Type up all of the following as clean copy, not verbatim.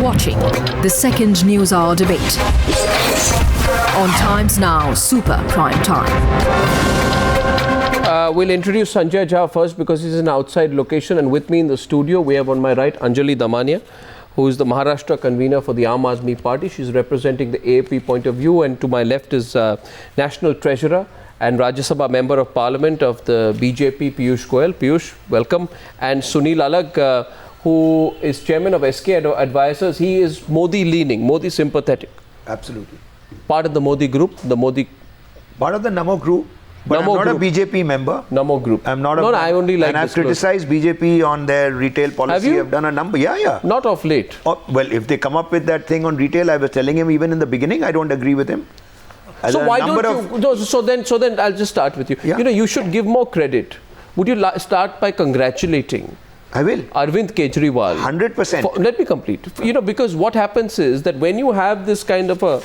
watching the second Newshour Debate on Times Now Super Prime Time. We'll introduce Sanjay Jha first because he's in an outside location, and with me in the studio we have on my right Anjali Damania, who is the Maharashtra Convener for the Aam Aadmi Party. She's representing the AAP point of view, and to my left is National Treasurer and Rajya Sabha Member of Parliament of the BJP, Piyush Goyal. Piyush, welcome. And Sunil Alagh, who is Chairman of SK Advisors. He is Modi leaning, Modi sympathetic. Absolutely. Part of the Modi group, Part of the Namo group. But Namo I'm not group. a BJP member. Namo group. I'm not No, I only like and I've this group. criticized BJP on their retail policy. Have you? I've done a number. Yeah. Not of late. Oh, well, if they come up with that thing on retail, I was telling him even in the beginning, I don't agree with him. So why don't you? No, so then I'll just start with you. Yeah. You know, you should give more credit. Would you start by congratulating I will. Arvind Kejriwal? 100%. Let me complete. You know, because what happens is that when you have this kind of a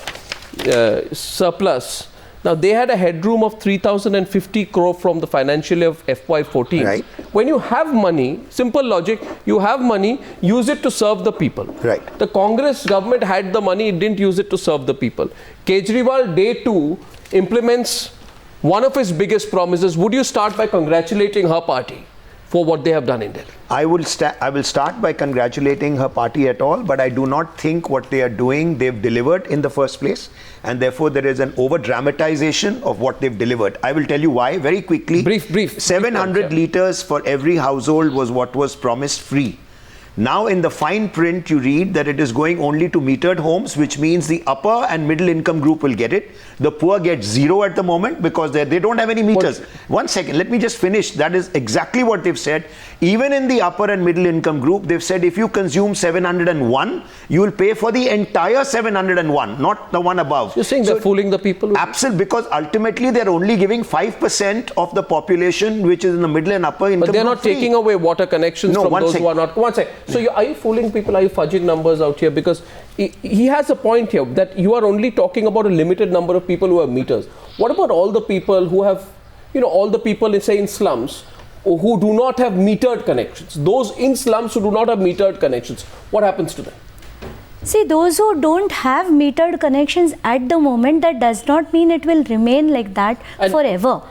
surplus, now they had a headroom of 3,050 crore from the financial year of FY14. Right. When you have money, simple logic, you have money, use it to serve the people. Right. The Congress government had the money, it didn't use it to serve the people. Kejriwal, day 2, implements one of his biggest promises. Would you start by congratulating her party for what they have done in Delhi? I will start by congratulating her party at all, but I do not think what they are doing, they've delivered in the first place, and therefore there is an over-dramatization of what they've delivered. I will tell you why very quickly. Brief. 700 litres for every household was what was promised free. Now in the fine print you read that it is going only to metered homes, which means the upper and middle income group will get it. The poor get zero at the moment because they don't have any meters. 1 second, let me just finish. That is exactly what they've said. Even in the upper and middle income group, they've said if you consume 701, you will pay for the entire 701, not the one above. You're saying they're fooling the people? Absolutely, because ultimately they're only giving 5% of the population which is in the middle and upper income. But they're not taking away water connections from those who are not. One second. So are you fooling people? Are you fudging numbers out here? Because he has a point here that you are only talking about a limited number of people who have meters. What about all the people who have, all the people, say, in slums who do not have metered connections? Those in slums who do not have metered connections, what happens to them? See, those who don't have metered connections at the moment, that does not mean it will remain like that forever.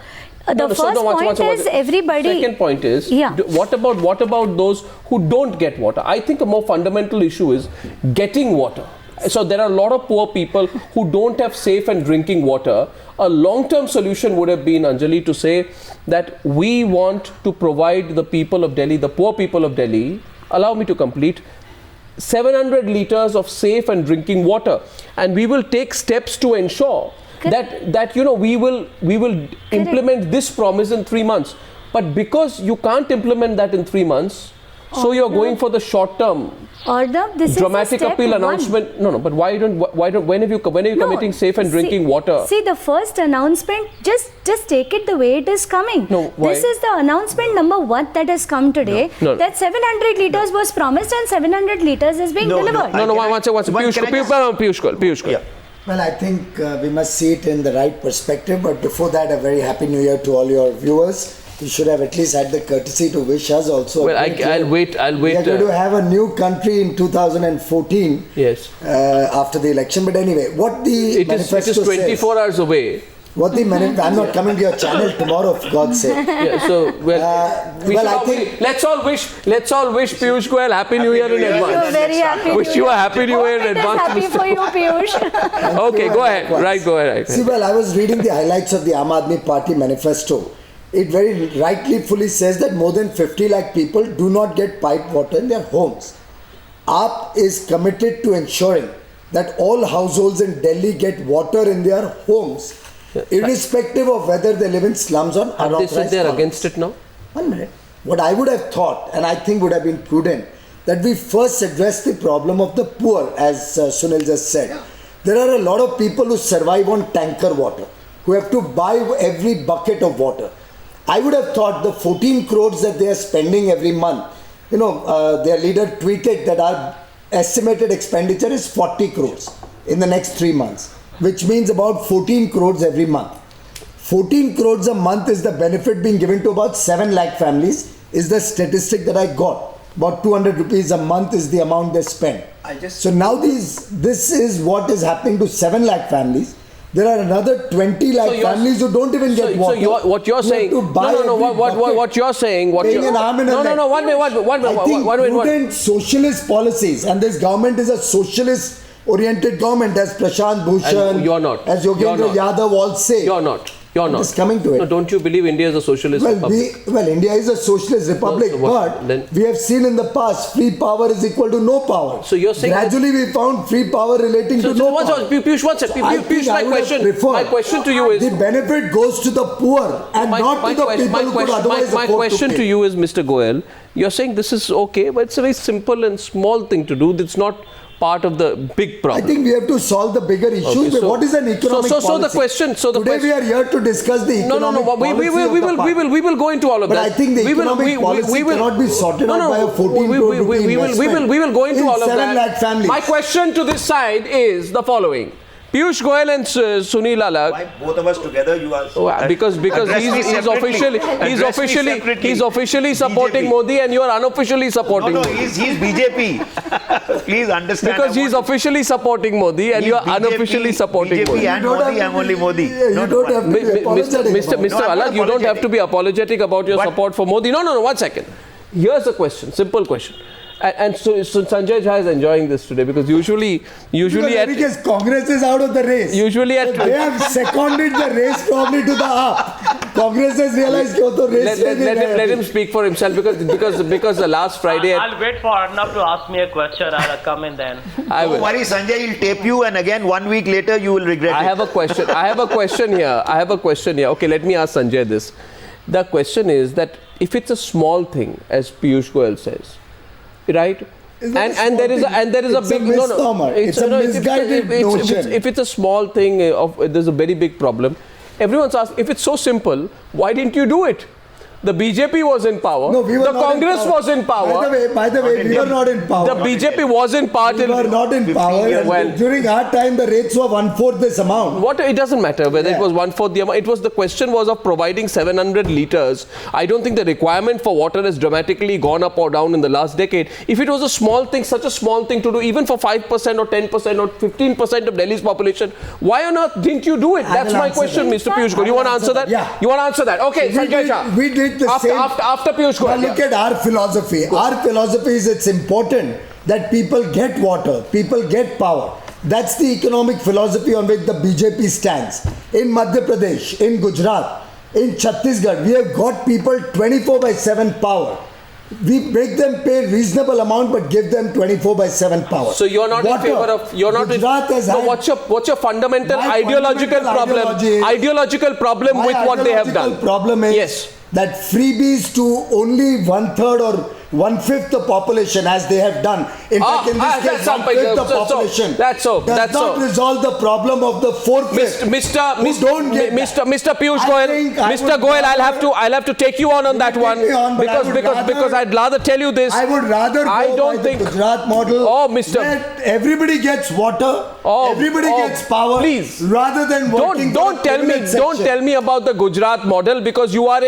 Everybody. Second point is, what about those who don't get water? I think a more fundamental issue is getting water. So there are a lot of poor people who don't have safe and drinking water. A long-term solution would have been, Anjali, to say that we want to provide the people of Delhi, the poor people of Delhi, allow me to complete, 700 litres of safe and drinking water, and we will take steps to ensure that we will implement this promise in 3 months. But because you can't implement that in 3 months, so you're going for the short term dramatic appeal announcement. No, but why don't when are you committing safe and drinking water? See, the first announcement, just take it the way it is coming. No, why? This is the announcement number 1 that has come today. No. That 700 litres was promised and 700 litres is being delivered. One second. Piyush Goyal. Yeah. Well, I think we must see it in the right perspective. But before that, a very happy New Year to all your viewers. You should have at least had the courtesy to wish us also. Well, I'll wait. We are going to have a new country in 2014. Yes. After the election. But anyway, it is 24 hours away. I'm not coming to your channel tomorrow, for God's sake. Yeah, so let's all wish Piyush Goyal Happy New Year in advance. Very happy. Wish you a Happy New Year in advance. Happy for you, Piyush. Okay, go ahead. Right, go ahead. See, well, I was reading the highlights of the Aam Aadmi Party manifesto. It very rightly says that more than 50 lakh people do not get piped water in their homes. AAP is committed to ensuring that all households in Delhi get water in their homes, irrespective of whether they live in slums or unauthorized. Have they said they are against it now? 1 minute. What I would have thought, and I think would have been prudent, that we first address the problem of the poor, as Sunil just said. There are a lot of people who survive on tanker water, who have to buy every bucket of water. I would have thought the 14 crores that they are spending every month, their leader tweeted that our estimated expenditure is 40 crores in the next 3 months, which means about 14 crores every month. 14 crores a month is the benefit being given to about 7 lakh families, is the statistic that I got. about 200 rupees a month is the amount they spend. So now this is what is happening to 7 lakh families. There are another 20 lakh families who don't even get water. So what you're saying? What you're saying? One minute. Prudent socialist policies, and this government is a socialist-oriented government, as Prashant Bhushan, and you're not. As Yogendra Yadav all say. You're not. Just coming to it. No, don't you believe India is a socialist republic? India is a socialist republic, but we have seen in the past free power is equal to no power. So you're saying gradually we found free power relating to no power. Piyush, my question to you is the benefit goes to the poor and not to the people who could otherwise afford to pay. My question to you is, Mr. Goyal, you're saying this is okay, but it's a very simple and small thing to do. It's not part of the big problem. I think we have to solve the bigger issues. Okay, what is an economic policy? So the question. Today we are here to discuss the economic policy. We will go into all of that. But I think the economic policy cannot be sorted out by a 14 crore rupee investment. We will go into all of that. 7 lakh families. My question to this side is the following. Piyush Goyal and Sunil Alagh. Why both of us together? You are because he's officially supporting BJP. Modi and you are unofficially supporting No, Modi. he's BJP. Please understand. Because he's officially supporting Modi and you are unofficially supporting BJP Modi. and Modi. I'm only Modi. You don't have to be apologetic. Mr. Alagh, you don't have to be apologetic about your support for Modi. No, 1 second. Here's a question, simple question. And so Sanjay Jha is enjoying this today because usually because Congress is out of the race. Usually they have seconded the race probably to the AAP. Congress has realized let him speak for himself because the last Friday. I'll wait for Arnab to ask me a question. I'll come in then. Don't worry, Sanjay. He'll tape you, and again 1 week later you will regret it. I have a question here. Okay, let me ask Sanjay this. The question is that if it's a small thing, as Piyush Goyal says, right? And there is a big misnomer. It's a misguided notion. If it's a small thing, there's a very big problem. Everyone's asked, if it's so simple, why didn't you do it? The BJP was in power. No, we were the not Congress in power. was in power. By the way, we were not in power. The BJP was in power. We were not in power. During our time, the rates were 1/4 this amount. It doesn't matter whether it was 1/4 the amount. The question was of providing 700 liters. I don't think the requirement for water has dramatically gone up or down in the last decade. If it was a small thing, such a small thing to do, even for 5% or 10% or 15% of Delhi's population, why on earth didn't you do it? That's my question, Mr. Piyush Goyal. You want to answer that? Yeah. You want to answer that? Okay, Sanjay Jha. We did the same. After Piyush Goyal. Now look at our philosophy. Our philosophy is it's important that people get water, people get power. That's the economic philosophy on which the BJP stands. In Madhya Pradesh, in Gujarat, in Chhattisgarh, we have got people 24/7 power. We make them pay reasonable amount, but give them 24/7 power. So you're not in favor of. You're not. What's your fundamental ideological problem? Ideological problem with what they have done. Problem is that freebies to only 1/3 or 1/5 the population, as they have done. In fact, in this case, 1/5 the population does not resolve the problem of the 4/5. Mr. Piyush Goyal, Mr. Goyal, I'll have to take you on that one because I'd rather tell you this. I would rather go by the Gujarat model. Where everybody gets water, everybody gets power. Please, rather than working. Don't tell me about the Gujarat model because you are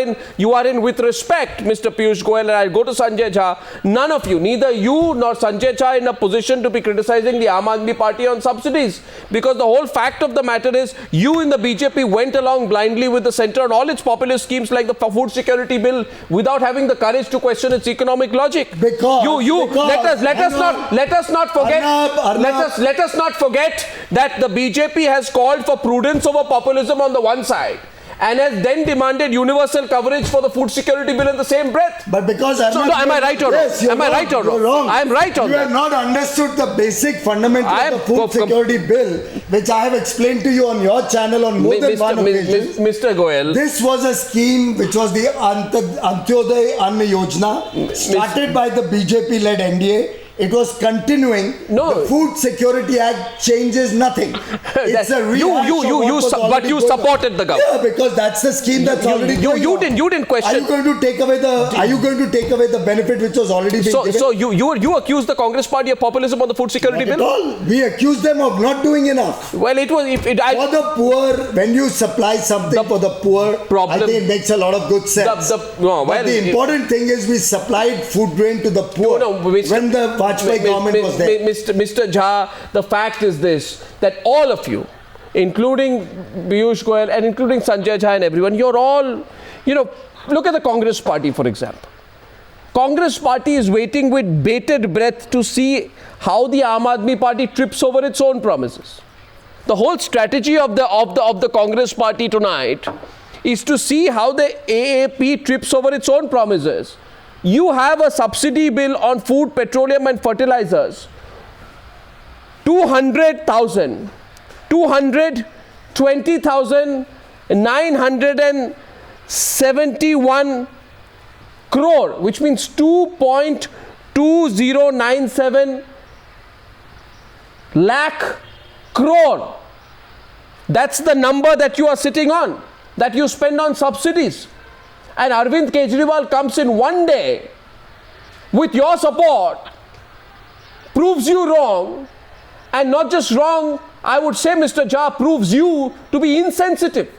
in with respect, Mr. Piyush Goyal, and I'll go to Sanjay Jha. None of you, neither you nor Sanjay Jha, in a position to be criticizing the Aam Aadmi Party on subsidies, because the whole fact of the matter is you in the BJP went along blindly with the centre on all its populist schemes like the food security bill without having the courage to question its economic logic. Let us not forget that the BJP has called for prudence over populism on the one side, and has then demanded universal coverage for the food security bill in the same breath. But because am I right or wrong? Am I right or wrong? I am right on that. You have not understood the basic fundamental of the food security bill, which I have explained to you on your channel on more than one occasion. Mr. Goyal. This was a scheme which was the Antyodaya Anna Yojana, started by the BJP-led NDA. it was continuing. No. The Food Security Act changes nothing. It's a rehash of what was already but you going on. supported the government. Yeah, because that's the scheme that's already going on. You didn't question. Are you going to take away the benefit which was already being given? So you accused the Congress party of populism on the food security Not bill? at all. We accused them of not doing enough. Well, it was For the poor, when you supply something for the poor, I think it makes a lot of good sense. But the important thing is we supplied food grain to the poor when the Vajpayee government was there. Mr. Jha, the fact is this, that all of you, including Piyush Goyal and including Sanjay Jha and everyone, you're all, look at the Congress party, for example. Congress party is waiting with bated breath to see how the Aam Aadmi Party trips over its own promises. The whole strategy of the Congress party tonight is to see how the AAP trips over its own promises. You have a subsidy bill on food, petroleum and fertilizers. 220,971 crore, which means 2.2097 lakh crore. That's the number that you are sitting on, that you spend on subsidies. And Arvind Kejriwal comes in one day with your support, proves you wrong, and not just wrong, I would say, Mr. Jha, proves you to be insensitive.